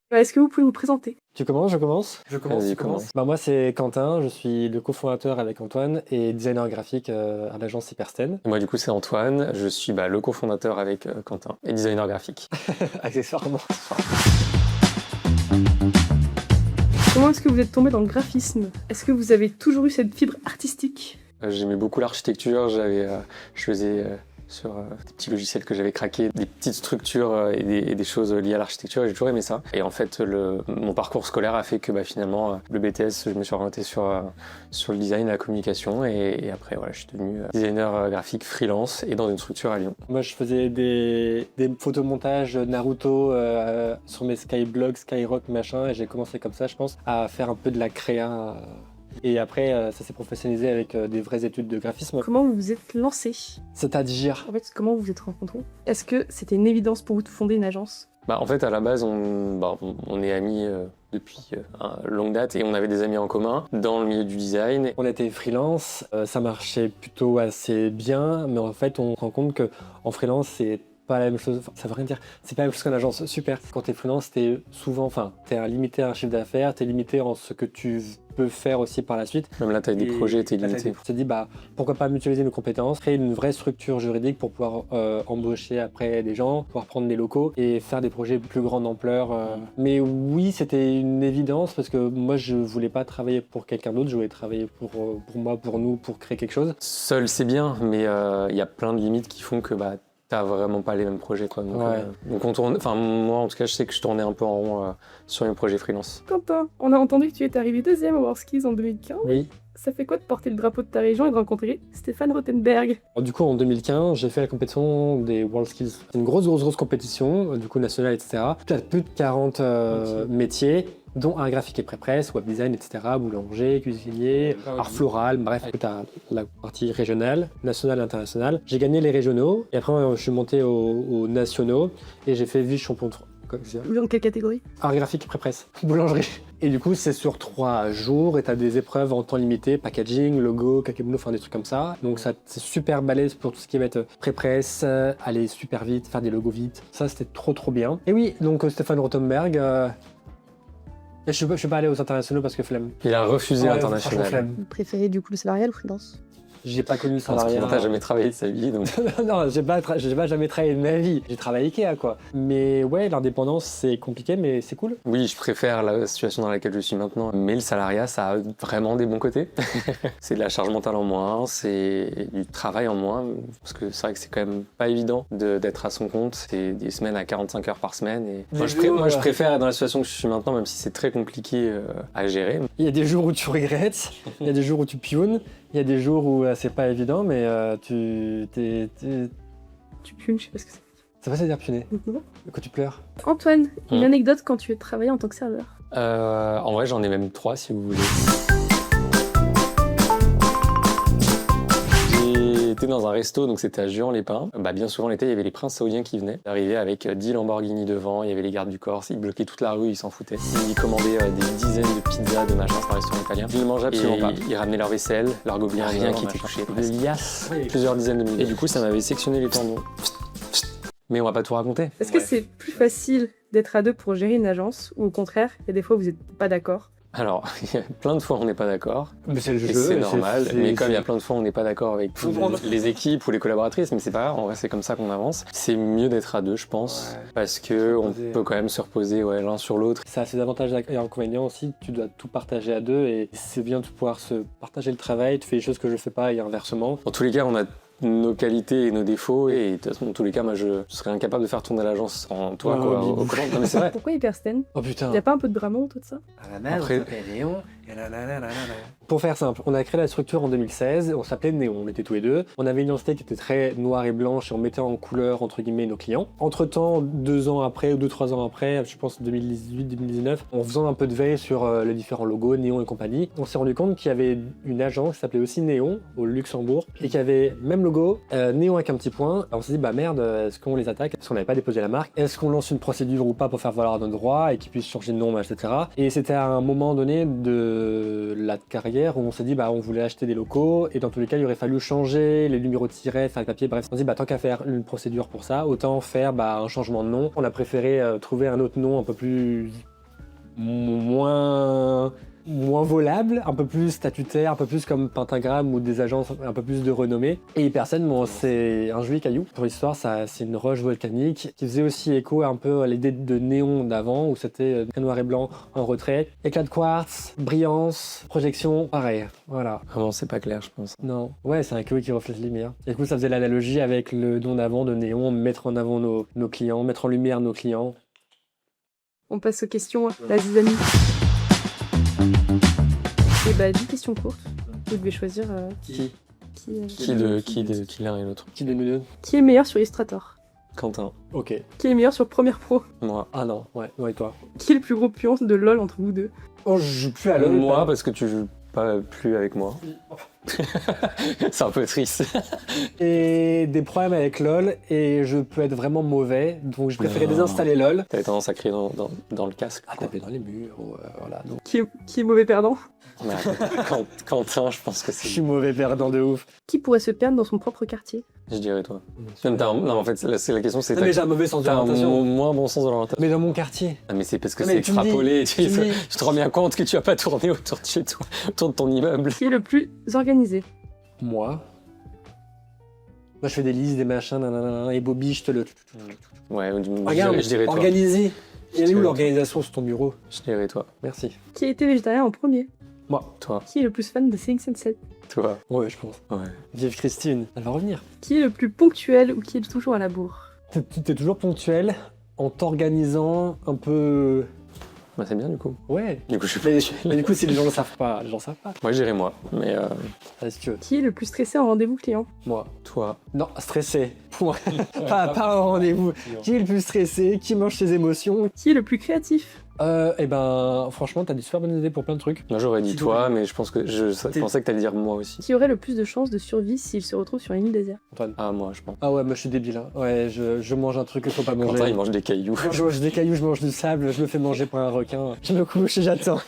Est-ce que vous pouvez vous présenter? Tu commences, je commence? Je commence, Vas-y, tu commences. Bah, moi, c'est Quentin, je suis le cofondateur avec Antoine et designer graphique à l'agence Hypersten. Et moi, du coup, c'est Antoine. Je suis le cofondateur avec Quentin et designer graphique. Accessoirement. Comment est-ce que vous êtes tombé dans le graphisme? Est-ce que vous avez toujours eu cette fibre artistique? J'aimais beaucoup l'architecture. Je faisais sur des petits logiciels que j'avais craqués, des petites structures et des choses liées à l'architecture, et j'ai toujours aimé ça. Et en fait, mon parcours scolaire a fait que finalement, le BTS, je me suis orienté sur le design et la communication, et après, voilà, je suis devenu designer graphique freelance et dans une structure à Lyon. Moi, je faisais des photomontages Naruto sur mes skyblogs, Skyrock, machin, et j'ai commencé comme ça, je pense, à faire un peu de la créa. Et après, ça s'est professionnalisé avec des vraies études de graphisme. Comment vous vous êtes lancé? C'est-à-dire? En fait, comment vous vous êtes rencontrés? Est-ce que c'était une évidence pour vous de fonder une agence? En fait, à la base, on est amis depuis longue date et on avait des amis en commun dans le milieu du design. On était freelance, ça marchait plutôt assez bien, mais en fait, on se rend compte qu'en freelance, c'est pas la même chose, enfin, ça veut rien dire, c'est pas la même chose qu'en agence. Super, quand t'es freelance, t'es limité à un chiffre d'affaires, t'es limité en ce que tu peux faire aussi par la suite. Même la taille des projets était limitée. On s'est dit, pourquoi pas mutualiser nos compétences, créer une vraie structure juridique pour pouvoir embaucher après des gens, pouvoir prendre des locaux et faire des projets de plus grande ampleur. Mais oui, c'était une évidence parce que moi, je voulais pas travailler pour quelqu'un d'autre, je voulais travailler pour moi, pour nous, pour créer quelque chose. Seul, c'est bien, mais il y a plein de limites qui font que t'as vraiment pas les mêmes projets, quoi. Donc, moi, en tout cas, je sais que je tournais un peu en rond sur mes projets freelance. Quentin, on a entendu que tu étais arrivé deuxième au WorldSkills en 2015. Oui. Ça fait quoi de porter le drapeau de ta région et de rencontrer Stéphane Rothenberg? Du coup, en 2015, j'ai fait la compétition des WorldSkills. C'est une grosse compétition, du coup nationale, etc. Tu as plus de 40 métiers, dont art graphique et pré-presse, web design, etc., boulanger, cuisinier, art floral, bref, tu as la partie régionale, nationale et internationale. J'ai gagné les régionaux, et après je suis monté aux nationaux, et j'ai fait vice-champion de France. Dans quelle catégorie? Art graphique et pré-presse, boulangerie. Et du coup, c'est sur 3 jours, et tu as des épreuves en temps limité, packaging, logo, kakemono, enfin des trucs comme ça. Donc ça, c'est super balèze pour tout ce qui va être pré-presse, aller super vite, faire des logos vite. Ça, c'était trop bien. Et oui, donc Stéphane Rothenberg... Je ne suis pas allé aux internationaux parce que flemme. Il a refusé l'international. Vous préférez du coup le salarial ou freelance? J'ai pas connu le salariat. T'as jamais travaillé de sa vie, donc... Non, j'ai pas jamais travaillé de ma vie. J'ai travaillé Ikea, quoi. Mais ouais, l'indépendance, c'est compliqué, mais c'est cool. Oui, je préfère la situation dans laquelle je suis maintenant. Mais le salariat, ça a vraiment des bons côtés. C'est de la charge mentale en moins, c'est du travail en moins. Parce que c'est vrai que c'est quand même pas évident d'être à son compte. C'est des semaines à 45 heures par semaine. Et... Moi, je préfère être dans la situation que je suis maintenant, même si c'est très compliqué à gérer. Il y a des jours où tu regrettes, il y a des jours où tu piounes. Il y a des jours où c'est pas évident, mais tu piones, je sais pas ce que c'est. Ça va, ça dire pionner? Non. Quand tu pleures. Antoine, une anecdote quand tu travaillais en tant que serveur? En vrai, j'en ai même 3 si vous voulez. J'étais dans un resto, donc c'était à Juan-les-Pins. Bien souvent l'été, il y avait les princes saoudiens qui venaient. Ils arrivaient avec 10 Lamborghini devant, il y avait les gardes du corps, ils bloquaient toute la rue, ils s'en foutaient. Ils commandaient des dizaines de pizzas, de machins, c'est un restaurant italien. Ils ne mangeaient absolument pas. Ils ramenaient leur vaisselle, leur gobelet, rien qui était touché. Des liasses, plusieurs dizaines de minutes. Et du coup, ça m'avait sectionné les tendons. Mais on va pas tout raconter. Est-ce que c'est plus facile d'être à deux pour gérer une agence, ou au contraire, il y a des fois où vous n'êtes pas d'accord? Alors, il y a plein de fois où on n'est pas d'accord, mais c'est le jeu, c'est normal, mais comme il y a plein de fois où on n'est pas d'accord avec les équipes ou les collaboratrices, mais c'est pas grave, en vrai c'est comme ça qu'on avance. C'est mieux d'être à deux, je pense, parce qu'on peut quand même se reposer l'un sur l'autre. Ça a ses avantages et inconvénients aussi, tu dois tout partager à deux et c'est bien de pouvoir se partager le travail, tu fais des choses que je fais pas et inversement. En tous les cas, on a nos qualités et nos défauts, et de toute façon, dans tous les cas, moi je serais incapable de faire tourner l'agence en toi, au collant. Non mais c'est vrai. Pourquoi Hypersten? Oh putain. Y a pas un peu de drama autour de ça? Après... Pour faire simple, on a créé la structure en 2016, on s'appelait Néon, on était tous les deux. On avait une identité qui était très noire et blanche et on mettait en couleur, entre guillemets, nos clients. Entre-temps, 2 ans après ou 2-3 ans après, je pense 2018-2019, en faisant un peu de veille sur les différents logos, Néon et compagnie, on s'est rendu compte qu'il y avait une agence qui s'appelait aussi Néon, au Luxembourg, et qui avait même logo, Néon avec un petit point. Alors on s'est dit, merde, est-ce qu'on les attaque? Est-ce qu'on n'avait pas déposé la marque? Est-ce qu'on lance une procédure ou pas pour faire valoir nos droits et qu'ils puissent changer de nom, etc. Et c'était à un moment donné de la carrière où on s'est dit on voulait acheter des locaux et dans tous les cas il aurait fallu changer les numéros de tiret, faire le papier, bref on s'est dit tant qu'à faire une procédure pour ça, autant faire un changement de nom. On a préféré trouver un autre nom un peu plus moins volable, un peu plus statutaire, un peu plus comme Pentagram ou des agences un peu plus de renommée. Et Hypersen, bon, c'est un joli caillou. Pour l'histoire, c'est une roche volcanique qui faisait aussi écho un peu à l'idée de néon d'avant, où c'était très noir et blanc en retrait. Éclat de quartz, brillance, projection, pareil. Voilà. Vraiment, c'est pas clair, je pense. Non. Ouais, c'est un caillou qui reflète la lumière. Et du coup, ça faisait l'analogie avec le nom d'avant de néon, mettre en avant nos clients, mettre en lumière nos clients. On passe aux questions, la zizanie. Et bah, 10 questions courtes. Vous devez choisir Qui Qui l'un et l'autre? Qui de nous deux? qui est le meilleur sur Illustrator. Quentin. Ok. Qui est le meilleur sur Premiere Pro. Moi. Ah non, ouais, et toi? Qui est le plus gros puant de LoL entre vous deux. Oh, je joue plus à LoL. Moi, parce que tu joues pas plus avec moi. C'est un peu triste. Et des problèmes avec LoL, et je peux être vraiment mauvais, donc je préférais désinstaller LoL. T'avais tendance à crier dans le casque. Ah, taper dans les murs, voilà. Donc, Qui est mauvais perdant. Mais Quentin, je pense que je c'est. suis mauvais perdant de ouf. Qui pourrait se perdre dans son propre quartier. Je dirais toi. Non, en fait, c'est la question, c'est Non, mais j'ai un mauvais sens t'as un d'orientation. moins bon sens de l'orientation. Mais dans mon quartier. Ah, mais c'est parce que Non, mais c'est tu me dis- extrapolé. tu me dis- Tu te rends bien compte que tu vas pas tourner autour de chez toi, autour de ton immeuble. Qui est le plus organisé. Moi, je fais des listes, des machins, nanana, et Bobby, je te le... Ouais, Regarde, je dirais toi. organisé. Il y a où dirais l'organisation sur ton bureau? Je dirais toi. Merci. Qui a été végétarien en premier. Toi. Qui est le plus fan de CX7. Toi. Ouais, je pense. Ouais. Vive Christine, elle va revenir. Qui est le plus ponctuel ou qui est toujours à la bourre. T'es toujours ponctuel en t'organisant un peu... Bah, c'est bien du coup. Ouais. Du coup, je suis Mais, ponctuel. mais du coup, si les gens le savent pas, les gens savent pas. Moi, je dirais moi. Mais Ah, si tu veux. Qui est le plus stressé en rendez-vous client. Moi. toi. Non, stressé. Point. pas un rendez-vous. Qui est le plus stressé? Qui mange ses émotions? Qui est le plus créatif. Eh ben, franchement, t'as des super bonnes idées pour plein de trucs. Moi, j'aurais dit Si toi, mais je pense que je T'es- pensais que t'allais dire moi aussi. Qui aurait le plus de chances de survie s'il se retrouve sur une île déserte. Antoine. Ah, moi, je pense. Ah ouais, moi je suis débile. Hein. Ouais, je mange un truc qu'il faut pas manger. Quentin, il mange des cailloux. Je mange des cailloux, je mange du sable, je me fais manger par un requin. Je me couche et j'attends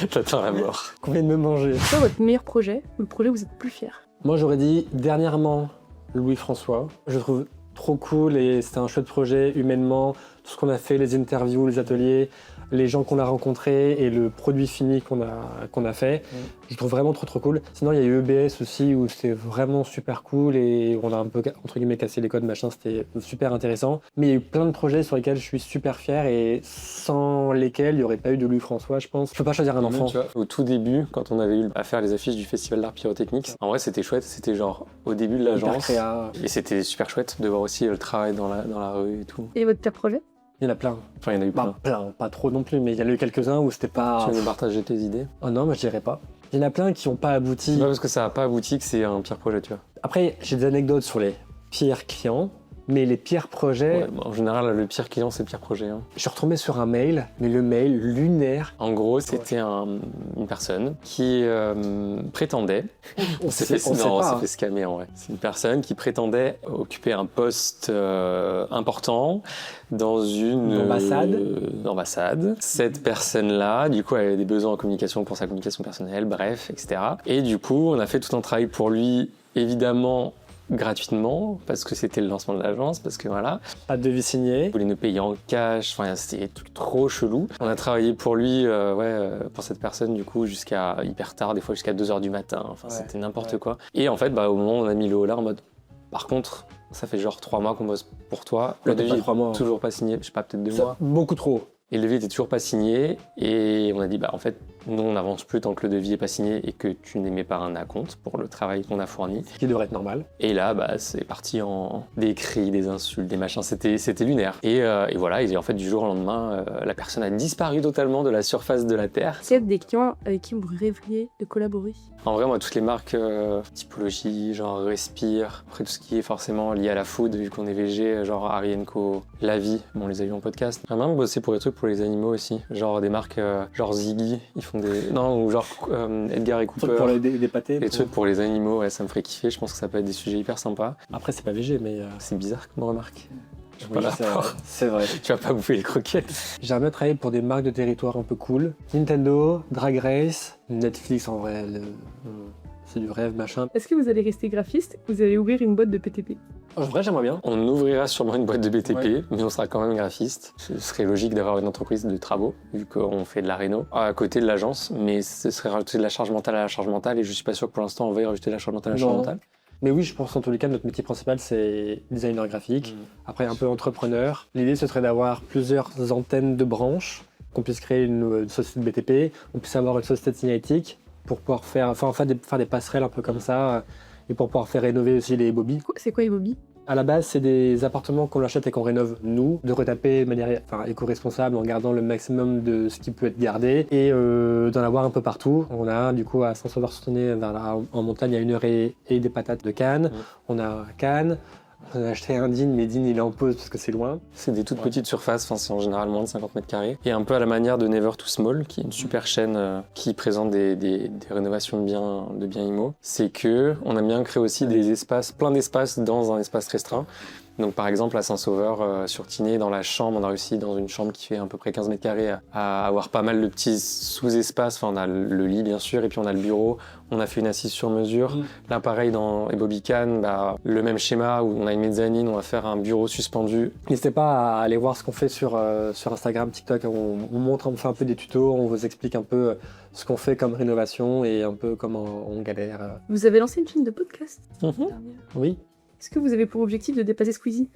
T'attends la mort. qu'on vienne me manger. C'est quoi votre meilleur projet ou le projet où vous êtes plus fier. Moi j'aurais dit dernièrement Louis-François. Je le trouve trop cool et c'était un chouette projet humainement. Tout ce qu'on a fait, les interviews, les ateliers, les gens qu'on a rencontrés et le produit fini qu'on a fait. Je le trouve vraiment trop cool. Sinon, il y a eu EBS aussi où c'était vraiment super cool et on a un peu, entre guillemets, cassé les codes, machin, c'était super intéressant. Mais il y a eu plein de projets sur lesquels je suis super fier et sans lesquels il n'y aurait pas eu de Louis-François, je pense. Je peux pas choisir un enfant. Tu vois, au tout début, quand on avait eu à faire les affiches du Festival d'art pyrotechnique, en vrai, c'était chouette. C'était genre au début de l'agence. Hyper créa. Et c'était super chouette de voir aussi le travail dans la rue et tout. Et votre pire projet. Il y en a plein. Enfin, il y en a eu plein. Bah, plein, pas trop non plus, mais il y en a eu quelques-uns où c'était pas... Tu veux nous partager tes idées? Oh non, moi je dirais pas. Il y en a plein qui n'ont pas abouti. C'est pas parce que ça n'a pas abouti que c'est un pire projet, tu vois. Après, j'ai des anecdotes sur les pires clients, mais les pires projets... Ouais, bon, en général, le pire client, c'est le pire projet. Hein. Je suis retombé sur un mail, mais le mail lunaire. En gros, c'était une personne qui prétendait. On s'est fait scammer en vrai. C'est une personne qui prétendait occuper un poste important dans une ambassade. Cette personne-là, du coup, elle avait des besoins en communication pour sa communication personnelle, bref, etc. Et du coup, on a fait tout un travail pour lui, évidemment gratuitement, parce que c'était le lancement de l'agence, parce que voilà. Pas de devis signé. Il voulait nous payer en cash, enfin, c'était des trucs trop chelou. On a travaillé pour lui, pour cette personne, du coup, jusqu'à hyper tard, des fois jusqu'à 2h du matin, enfin, c'était n'importe quoi. Et en fait, au moment où on a mis le haut là, en mode, par contre, ça fait genre 3 mois qu'on bosse pour toi, le devis est 3 mois. toujours pas signé, je sais pas, peut-être 2 mois. Beaucoup trop. Et le devis était toujours pas signé, et on a dit, en fait, nous, on n'avance plus tant que le devis est pas signé et que tu n'émets pas un acompte pour le travail qu'on a fourni. Ce qui devrait être normal. Et là, c'est parti en des cris, des insultes, des machins, c'était lunaire. Et voilà, et en fait, du jour au lendemain, la personne a disparu totalement de la surface de la Terre. S'il y a des clients avec qui vous rêveriez de collaborer. En vrai, moi, toutes les marques typologie, genre Respire, après tout ce qui est forcément lié à la food, vu qu'on est végé, genre Harry & Co, La Vie, on les a eu en podcast. J'aimerais même bosser pour des trucs pour les animaux aussi, genre des marques genre Ziggy, ils font des... Non, ou genre Edgar et Cooper. Pour des pâtés. Les trucs pour les animaux, ouais, ça me ferait kiffer, je pense que ça peut être des sujets hyper sympas. Après, c'est pas végé, mais... C'est bizarre comme remarque. Oui, c'est vrai. Tu vas pas bouffer les croquettes. J'aimerais bien travailler pour des marques de territoire un peu cool. Nintendo, Drag Race, Netflix en vrai, c'est du rêve, machin. Est-ce que vous allez rester graphiste ou vous allez ouvrir une boîte de PTP. En vrai, j'aimerais bien. On ouvrira sûrement une boîte de BTP, Ouais. mais on sera quand même graphiste. Ce serait logique d'avoir une entreprise de travaux, vu qu'on fait de la réno à côté de l'agence, mais ce serait rajouter de la charge mentale à la charge mentale, et je suis pas sûr que pour l'instant on veuille rajouter de la charge mentale à la charge Non. mentale. Mais oui, je pense en tous les cas, notre métier principal, c'est designer graphique. Après, un peu entrepreneur. L'idée, ce serait d'avoir plusieurs antennes de branches, qu'on puisse créer une société de BTP, on puisse avoir une société de signalétique pour pouvoir faire des passerelles un peu comme ça, et pour pouvoir faire rénover aussi les bobbies. C'est quoi les Bobby? À la base, c'est des appartements qu'on achète et qu'on rénove nous, de retaper de manière éco-responsable en gardant le maximum de ce qui peut être gardé et d'en avoir un peu partout. On a du coup à Saint-Sauveur-Sautonnet, en montagne, à 1 heure et des patates de Cannes. On a à Cannes. On a acheté un Dean, mais Dean il est en pause parce que c'est loin. C'est des toutes petites surfaces, enfin, c'est en général moins de 50 mètres carrés. Et un peu à la manière de Never Too Small, qui est une super chaîne qui présente des rénovations de biens immo. C'est que on aime bien créer aussi des espaces, plein d'espaces dans un espace restreint. Donc par exemple à Saint-Sauveur, sur Tinée, dans la chambre, on a réussi dans une chambre qui fait à peu près 15 mètres carrés à avoir pas mal de petits sous-espaces. Enfin, on a le lit bien sûr, et puis on a le bureau. On a fait une assise sur mesure. Là pareil dans Bobby Can, le même schéma où on a une mezzanine, on va faire un bureau suspendu. N'hésitez pas à aller voir ce qu'on fait sur Instagram, TikTok. On fait un peu des tutos, on vous explique un peu ce qu'on fait comme rénovation et un peu comment on galère. Vous avez lancé une chaîne de podcast dernière. Oui. Est-ce que vous avez pour objectif de dépasser Squeezie?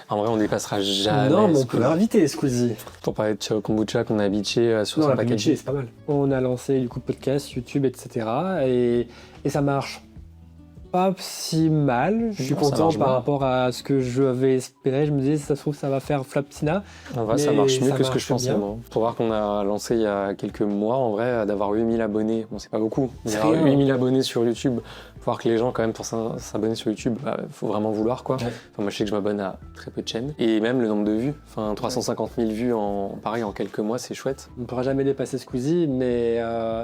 En vrai, on dépassera jamais. Non, mais on ce peut que- l'inviter, Squeezie. Pour parler de Ciao Kombucha qu'on a bitché sur Non, son la packaging. Bitchy, c'est pas mal. On a lancé du coup podcast, YouTube, etc. Et ça marche pas si mal. Je suis Non, ça content marche par bien. rapport à ce que je avais espéré. Je me disais, si ça se trouve, ça va faire flapsina. En vrai, ça Mais marche mieux ça que ce que je marche pensais, bien. moi. Pour voir qu'on a lancé il y a quelques mois, en vrai, d'avoir 8000 abonnés, bon, c'est pas beaucoup, mais C'est avoir rien. 8000 abonnés sur YouTube, voir que les gens, quand même, pour s'abonner sur YouTube, faut vraiment vouloir, quoi. Ouais. Enfin, moi, je sais que je m'abonne à très peu de chaînes. Et même le nombre de vues, enfin, 350 000 vues en quelques mois, c'est chouette. On ne pourra jamais dépasser Squeezie, mais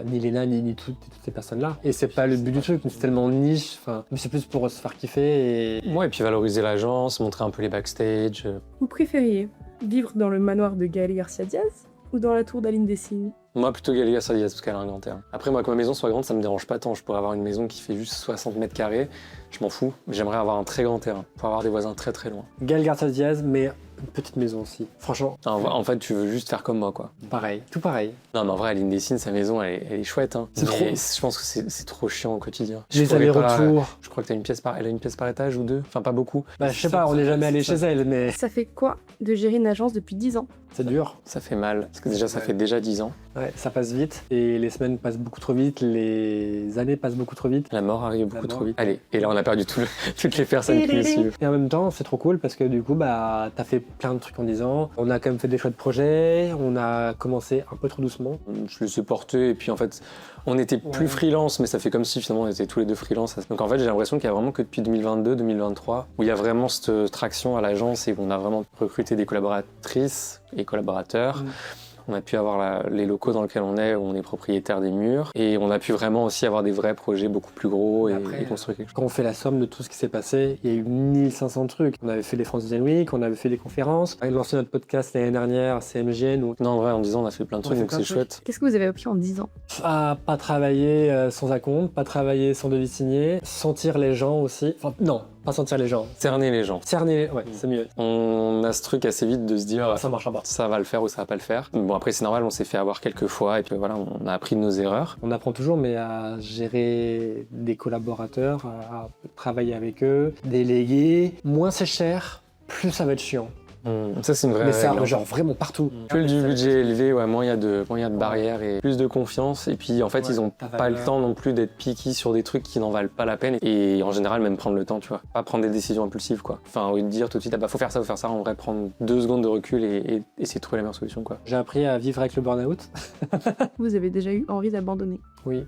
ni Léna, ni toutes ces personnes-là. Et c'est pas le but du truc, c'est tellement niche. Mais c'est plus pour se faire kiffer. Ouais, et puis valoriser l'agence, montrer un peu les backstage. Vous préfériez vivre dans le manoir de Gaël Garcia Diaz ou dans la tour d'Aline Dessine? Moi, plutôt Galéa Sadias, parce qu'elle a un grand terrain. Après, moi, que ma maison soit grande, ça me dérange pas tant. Je pourrais avoir une maison qui fait juste 60 mètres carrés, je m'en fous. Mais j'aimerais avoir un très grand terrain, pour avoir des voisins très très loin. Gaël Garcia Diaz, mais une petite maison aussi. Franchement, En fait, tu veux juste faire comme moi, quoi. pareil. Tout pareil. Non, mais en vrai, Aline Dessine, sa maison, elle est chouette. Hein. C'est Mais trop. Je pense que c'est trop chiant au quotidien. Les pourrais pas- allers-retours. Je crois que elle a une pièce par étage ou deux. Enfin, pas beaucoup. Je sais pas, on n'est jamais allé chez elle, mais Ça fait quoi de gérer une agence depuis 10 ans? c'est dur. Ça fait mal. Parce que déjà, ça Ouais. fait déjà 10 ans. Ouais, ça passe vite. Et les semaines passent beaucoup trop vite, les années passent beaucoup trop vite. La mort arrive beaucoup mort. trop vite. Allez, et là, on a perdu toutes les personnes qui nous suivent. Et en même temps, c'est trop cool parce que du coup, t'as fait plein de trucs en 10 ans. On a quand même fait des chouettes projets. On a commencé un peu trop doucement. Je le sais porter, et puis en fait, on était plus Ouais. freelance, mais ça fait comme si finalement on était tous les deux freelance. Donc en fait, j'ai l'impression qu'il y a vraiment que depuis 2022-2023 où il y a vraiment cette traction à l'agence et où on a vraiment recruté des collaboratrices et collaborateurs. On a pu avoir les locaux dans lesquels on est propriétaire des murs, et on a pu vraiment aussi avoir des vrais projets beaucoup plus gros et construire quelque chose. Quand on fait la somme de tout ce qui s'est passé, il y a eu 1500 trucs. On avait fait les France Design Week, on avait fait des conférences. On a lancé notre podcast l'année dernière, CMGN. Non, en vrai, en 10 ans, on a fait plein de trucs, fait donc plein c'est de trucs. chouette. Qu'est-ce que vous avez appris en 10 ans? À pas travailler sans acompte, pas travailler sans devis signé, sentir les gens aussi. Enfin, non, pas sentir les gens. Cerner les gens. Cerner, ouais, c'est mieux. On a ce truc assez vite de se dire Ça marchera pas. ça va le faire ou ça va pas le faire. Bon, après, c'est normal, on s'est fait avoir quelques fois, et puis voilà, on a appris de nos erreurs. On apprend toujours, mais à gérer des collaborateurs, à travailler avec eux, déléguer. Moins c'est cher, plus ça va être chiant. Ça, c'est une vraie Mais ça, règle, hein. genre vraiment partout. Plus du budget est élevé, ouais, moins il y a de barrières et plus de confiance. Et puis en fait, ils ont ta pas le valeur. temps non plus d'être picky sur des trucs qui n'en valent pas la peine. Et en général, même prendre le temps, tu vois. Pas prendre des décisions impulsives, quoi. Enfin, au lieu de dire tout de suite, faut faire ça, faut faire ça. En vrai, prendre 2 secondes de recul et essayer de trouver la meilleure solution, quoi. J'ai appris à vivre avec le burn-out. Vous avez déjà eu envie d'abandonner? Oui.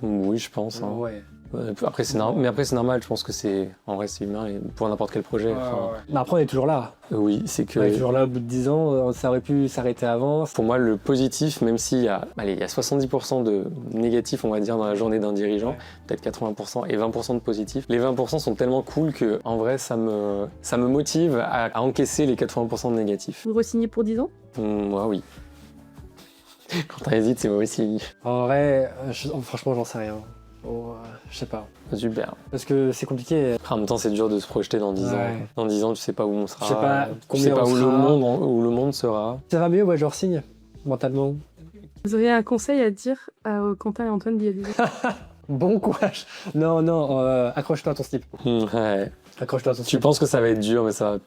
Oui, je pense. Hein. Ouais. Après, c'est normal. Je pense que en vrai, c'est humain et pour n'importe quel projet. enfin, Mais après, on est toujours là. Oui, c'est que. On est toujours là au bout de 10 ans. Ça aurait pu s'arrêter avant. Pour moi, le positif, même s'il y a 70% de négatifs, on va dire, dans la journée d'un dirigeant, peut-être 80% et 20% de positifs, les 20% sont tellement cool que, en vrai, ça me motive à encaisser les 80% de négatifs. Vous re-signez pour 10 ans? Moi, oui. Quand t'hésites, c'est moi aussi. En vrai, franchement, j'en sais rien. Oh, je sais pas. Super. Parce que c'est compliqué. Après, en même temps, c'est dur de se projeter dans 10 ans. Ouais. Dans 10 ans, tu sais pas où on sera. Je sais pas tu combien sais pas on où sera. où le monde sera. Ça va mieux, ouais, genre signe, mentalement. Vous auriez un conseil à dire à Quentin et Antoine d'il y a des années? Bon courage. Non, accroche-toi à ton slip. Ouais. Accroche-toi à ton Tu slip. penses que ça va être dur, mais ça va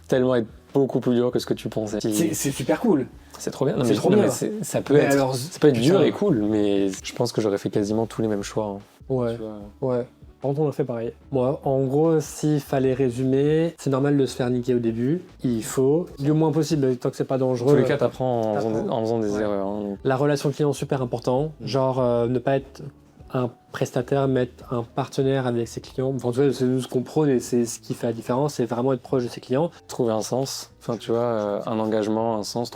tellement être beaucoup plus dur que ce que tu pensais. C'est super cool. C'est trop bien. Non, C'est mais, trop non, bien. mais ça peut Mais être, alors, ça peut être dur putain. et cool, mais je pense que j'aurais fait quasiment tous les mêmes choix. Hein. Ouais, Tu vois. ouais. Par contre, on a fait pareil. Moi, en gros, s'il fallait résumer, c'est normal de se faire niquer au début. Il faut, du moins possible, tant que c'est pas dangereux. En tous les cas, t'apprends T'apprends. en faisant des Ouais. erreurs. Hein. La relation client, super important. Genre, ne pas être un prestataire, mais être un partenaire avec ses clients. Enfin, en tout cas, c'est nous ce qu'on prône et c'est ce qui fait la différence, c'est vraiment être proche de ses clients. Trouver un sens, enfin tu vois, un engagement, un sens,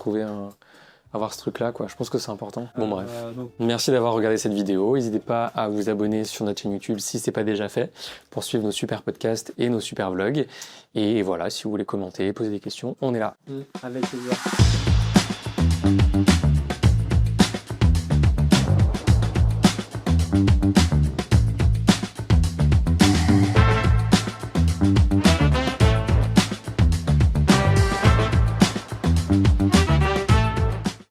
avoir ce truc-là, quoi. Je pense que c'est important. Bon, bref. Donc, Merci d'avoir regardé cette vidéo. N'hésitez pas à vous abonner sur notre chaîne YouTube si ce n'est pas déjà fait pour suivre nos super podcasts et nos super vlogs. Et voilà, si vous voulez commenter, poser des questions, on est là. avec plaisir.